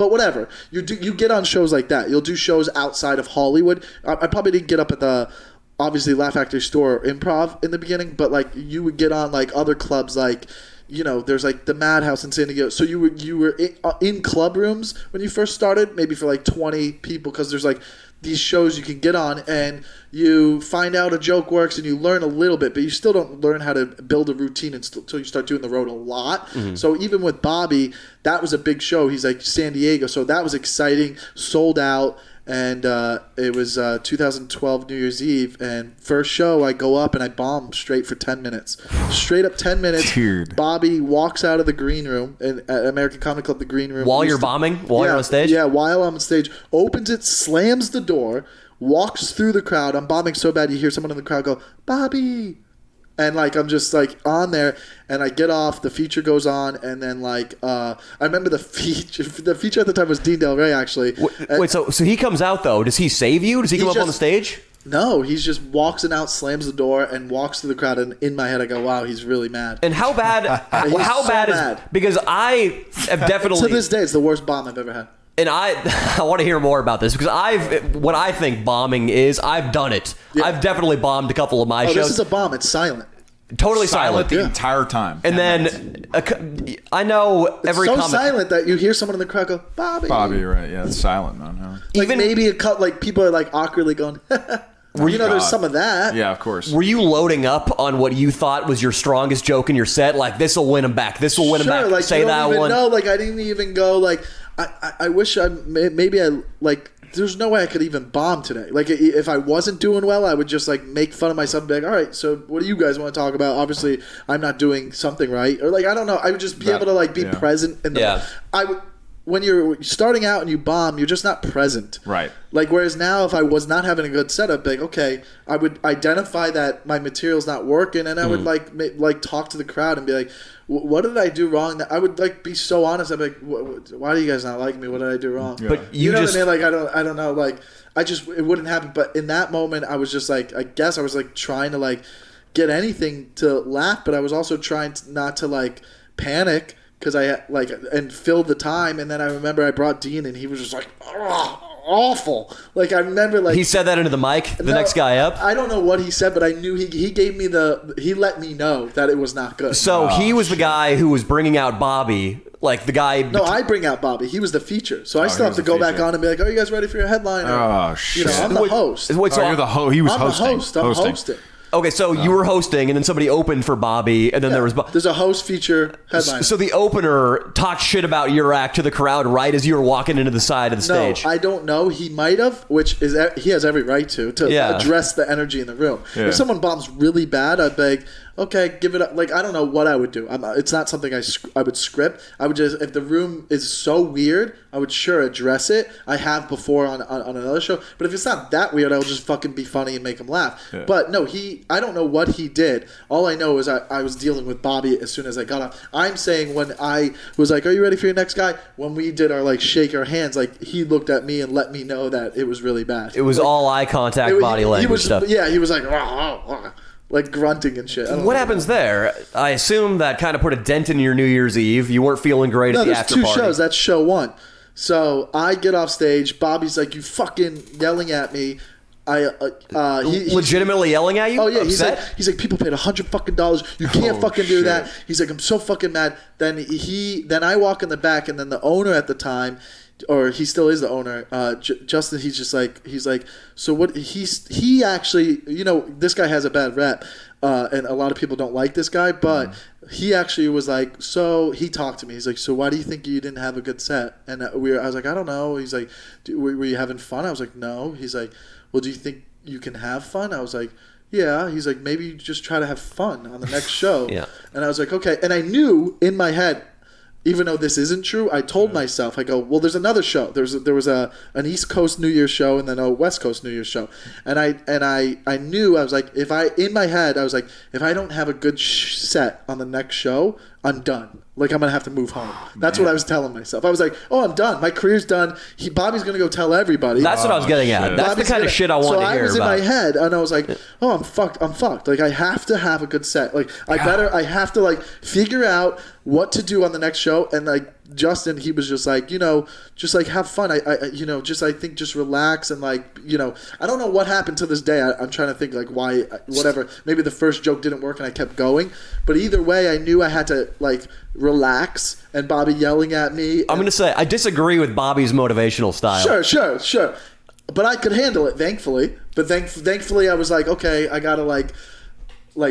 But whatever, you get on shows like that. You'll do shows outside of Hollywood. I probably didn't get up at the obviously Laugh Factory Store or Improv in the beginning, but like you would get on like other clubs like. There's like the Madhouse in San Diego. So you were in club rooms when you first started, maybe for like 20 people, because there's like these shows you can get on and you find out a joke works and you learn a little bit, but you still don't learn how to build a routine until you start doing the road a lot. Mm-hmm. So even with Bobby, that was a big show. He's like San Diego. So that was exciting, sold out. And it was 2012 New Year's Eve, and first show I go up and I bomb straight for 10 minutes. Straight up 10 minutes. Dude. Bobby walks out of the green room, at American Comedy Club, the green room. While you're bombing? While you're on stage? Yeah, while I'm on stage. Opens it, slams the door, walks through the crowd. I'm bombing so bad you hear someone in the crowd go, Bobby! And like I'm just like on there, and I get off. The feature goes on, and then like I remember the feature. The feature at the time was Dean Del Rey, actually. Wait, so he comes out though? Does he save you? Does he come up on the stage? No, he's just walks in out, slams the door, and walks through the crowd. And in my head, I go, "Wow, he's really mad." And how bad? How bad is? Because I have definitely to this day, it's the worst bomb I've ever had. And I want to hear more about this because what I think bombing is, I've done it. Yeah. I've definitely bombed a couple of my shows. This is a bomb. It's silent. Totally silent the entire time. And then I know every it's so silent that you hear someone in the crowd go, Bobby. Bobby, right? Yeah, it's silent, man. Huh? Like even maybe like people are like awkwardly going. There's some of that. Yeah, of course. Were you loading up on what you thought was your strongest joke in your set? Like, this will win him back. This will win him back. Like, say that one. No, like I didn't even go. Like I wish maybe I like. There's no way I could even bomb today. Like, if I wasn't doing well, I would just, like, make fun of myself and be like, all right, so what do you guys want to talk about? Obviously, I'm not doing something right. Or, like, I don't know. I would just be able to, like, be present. In the when you're starting out and you bomb, you're just not present. Right. Like, whereas now, if I was not having a good set, I'd be like, okay, I would identify that my material's not working, and I would, like talk to the crowd and be like, what did I do wrong? That I would like be so honest. I'd be like, why do you guys not like me? What did I do wrong? Yeah. But you know what I mean? Like I don't know. Like it wouldn't happen. But in that moment, I was just like, I guess I was like trying to like get anything to laugh, but I was also trying not to like panic because I like and filled the time. And then I remember I brought Dean, and he was just like, awful. Like I remember, like he said that into the mic. The next guy up. I don't know what he said, but I knew he gave me he let me know that it was not good. So he was the guy who was bringing out Bobby, like the guy. No, I bring out Bobby. He was the feature, so I still have to go back on and be like, "Are you guys ready for your headline?" Oh shit! I'm the host. Wait, so you're the host. He was hosting. I'm the host. I'm hosting. Okay, so you were hosting, and then somebody opened for Bobby, and then there's a host feature headline. So the opener talked shit about your act to the crowd right as you were walking into the side of the stage. No, I don't know. He might have, which is he has every right to address the energy in the room. Yeah. If someone bombs really bad, I'd beg. Okay, give it up. Like, I don't know what I would do. It's not something I would script. I would just, if the room is so weird, I would sure address it. I have before on another show. But if it's not that weird, I'll just fucking be funny and make him laugh. Yeah. But no, I don't know what he did. All I know is I was dealing with Bobby as soon as I got off. I'm saying when I was like, are you ready for your next guy? When we did our, like, shake our hands, like, he looked at me and let me know that it was really bad. It was like, all eye contact, body language stuff. Yeah, he was like, like grunting and shit. What happens there? I assume that kind of put a dent in your New Year's Eve. You weren't feeling great at the after party. No, there's 2 shows. That's show 1. So I get off stage. Bobby's like, you fucking yelling at me. He's legitimately yelling at you? Oh yeah, he's like people paid $100 fucking. You can't fucking do that. He's like, I'm so fucking mad. Then I walk in the back, and then the owner at the time, or he still is the owner, Justin. He's like, so what? He actually, this guy has a bad rep, and a lot of people don't like this guy, but he actually was like, so he talked to me. He's like, so why do you think you didn't have a good set? And I was like, I don't know. He's like, were you having fun? I was like, no. He's like, well, do you think you can have fun? I was like, yeah. He's like, maybe you just try to have fun on the next show. Yeah. And I was like, okay. And I knew in my head, even though this isn't true, I told myself, I go, well, there's another show. There was an East Coast New Year's show and then a West Coast New Year's show. And I knew, I was like, in my head, I was like, if I don't have a good set on the next show, I'm done. Like, I'm going to have to move home. That's what I was telling myself. I was like, oh, I'm done. My career's done. Bobby's going to go tell everybody. That's what I was getting at. That's the kind of shit I wanted to hear about. So I was in my head, and I was like, oh, I'm fucked. Like, I have to have a good set. Like, I have to, like, figure out what to do on the next show and, like, Justin, he was just like, just like have fun. I think just relax and like, I don't know what happened to this day. I'm trying to think like why, whatever. Maybe the first joke didn't work and I kept going. But either way, I knew I had to like relax. And Bobby yelling at me. I'm gonna say I disagree with Bobby's motivational style. Sure. But I could handle it, thankfully. But thankfully, I was like, okay, I gotta like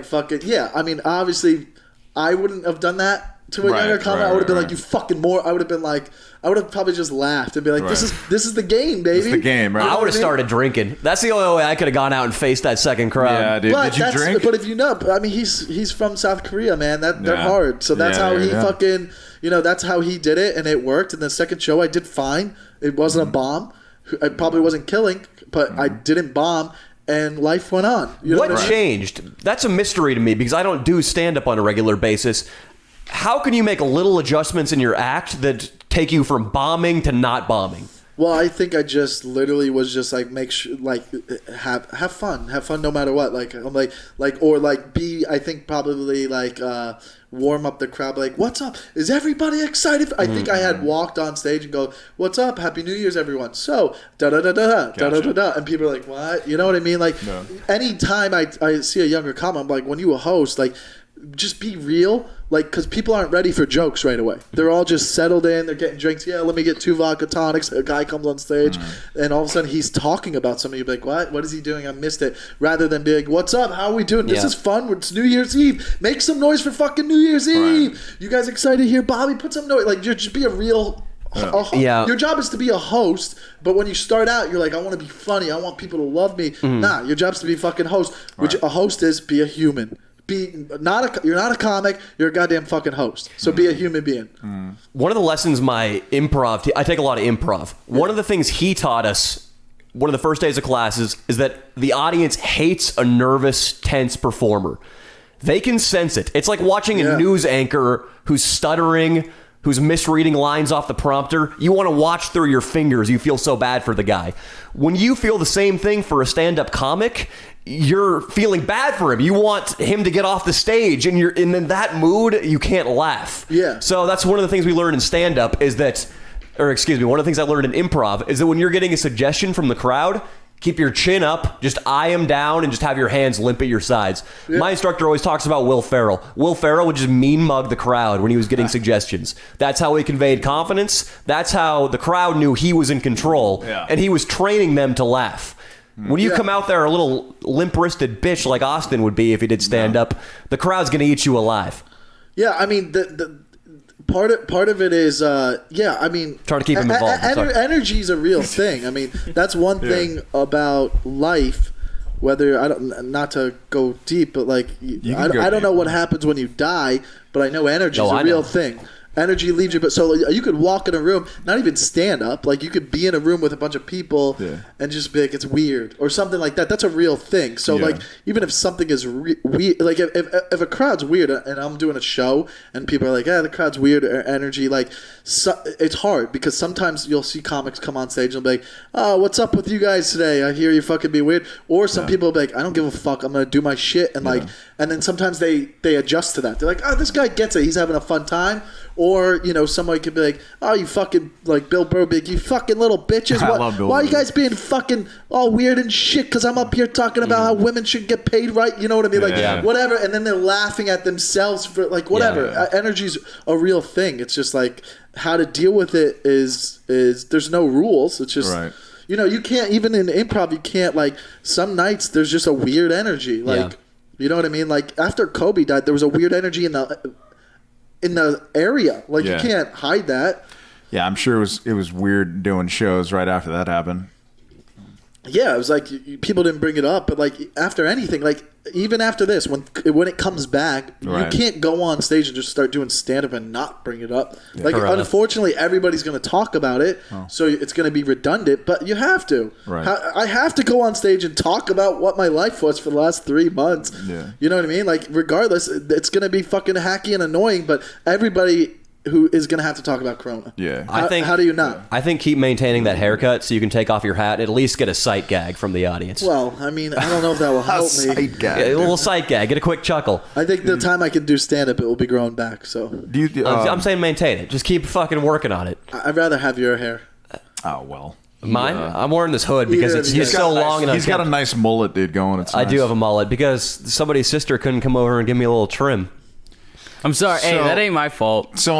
fuck it. Yeah, I mean, obviously, I wouldn't have done that to a younger comic. I would have been like, you fucking more. I would have probably just laughed and be like, this is the game, baby. It's the game, right? I would have started drinking. That's the only way I could have gone out and faced that second crowd. Yeah, dude. Did you drink? But if I mean, he's from South Korea, man. They're hard. So that's how he fucking, that's how he did it, and it worked. And the second show, I did fine. It wasn't a bomb. I probably wasn't killing, but I didn't bomb. And life went on. What changed? That's a mystery to me because I don't do stand-up on a regular basis. How can you make little adjustments in your act that take you from bombing to not bombing? Well, I think I just literally was just like make sure like have fun no matter what. Like I'm I think probably like warm up the crowd. Like, what's up? Is everybody excited? I think I had walked on stage and go, "What's up? Happy New Year's, everyone!" So da da da da da da da da, and people are like, "What?" You know what I mean? Like, anytime I see a younger comic, I'm like, when you a host, like, just be real. Like, because people aren't ready for jokes right away. They're all just settled in. They're getting drinks. Yeah, let me get 2 vodka tonics. A guy comes on stage, and all of a sudden he's talking about something. You're like, what? What is he doing? I missed it. Rather than being like, what's up? How are we doing? This is fun. It's New Year's Eve. Make some noise for fucking New Year's Eve. You guys excited here? Bobby, put some noise. Like, just be a real... Your job is to be a host, but when you start out, you're like, I want to be funny. I want people to love me. Nah, your job's to be a fucking host, which a host is be a human. You're not a comic. You're a goddamn fucking host. So be a human being. One of the lessons my improv, I take a lot of improv. One of the things he taught us, one of the first days of classes, is that the audience hates a nervous, tense performer. They can sense it. It's like watching a news anchor who's stuttering, who's misreading lines off the prompter. You want to watch through your fingers. You feel so bad for the guy. When you feel the same thing for a stand-up comic, you're feeling bad for him. You want him to get off the stage, and in that mood, you can't laugh. Yeah. So that's one of the things we learn in stand-up one of the things I learned in improv is that when you're getting a suggestion from the crowd, keep your chin up, just eye them down, and just have your hands limp at your sides. Yeah. My instructor always talks about Will Ferrell. Will Ferrell would just mean mug the crowd when he was getting suggestions. That's how he conveyed confidence. That's how the crowd knew he was in control, and he was training them to laugh. When you come out there a little limp-wristed bitch like Austin would be if he did stand-up, the crowd's going to eat you alive. Yeah, I mean, the part of it is, I mean... Trying to keep him involved. Energy is a real thing. I mean, that's one thing about life, not to go deep, but like, I don't know what happens when you die, but I know energy is a real thing. Energy leaves you, but so you could walk in a room, not even stand up. Like you could be in a room with a bunch of people and just be like, it's weird or something like that. That's a real thing. So like, even if something is weird, like if a crowd's weird and I'm doing a show and people are like, the crowd's weird or energy, like it's hard because sometimes you'll see comics come on stage and be like, oh, what's up with you guys today? I hear you fucking be weird. Or some people will be like, I don't give a fuck. I'm going to do my shit. And like, and then sometimes they adjust to that. They're like, oh, this guy gets it. He's having a fun time. Or, somebody could be like, oh, you fucking, like Bill Burr, big, you fucking little bitches. Why are you guys being fucking all weird and shit? Because I'm up here talking about how women should get paid right. You know what I mean? Like, whatever. And then they're laughing at themselves for, like, whatever. Energy's a real thing. It's just, like, how to deal with it is there's no rules. It's just, you can't, even in improv, you can't, like, some nights there's just a weird energy. Like, you know what I mean? Like, after Kobe died, there was a weird energy in the area. Like, you can't hide that. Yeah, I'm sure it was weird doing shows right after that happened. Yeah, it was like people didn't bring it up, but like after anything, like even after this, when it comes back, you can't go on stage and just start doing stand-up and not bring it up. Like, unfortunately, everybody's going to talk about it, so it's going to be redundant, but you have to. I have to go on stage and talk about what my life was for the last 3 months. You know what I mean? Like, regardless, it's going to be fucking hacky and annoying, but everybody who is going to have to talk about Corona. Yeah. How do you not? I think keep maintaining that haircut so you can take off your hat and at least get a sight gag from the audience. Well, I mean, I don't know if that will help me. Sight gag. Yeah, a little sight gag. Get a quick chuckle. I think the time I can do stand-up, it will be growing back. So Do you, I'm saying maintain it. Just keep fucking working on it. I'd rather have your hair. oh, well. Mine? I'm wearing this hood because Yeah, it's he's so long and He's got a unkempt. nice mullet, dude, going. It's I nice. do have a mullet because somebody's sister couldn't come over and give me a little trim. I'm sorry. Hey, So- that ain't my fault. So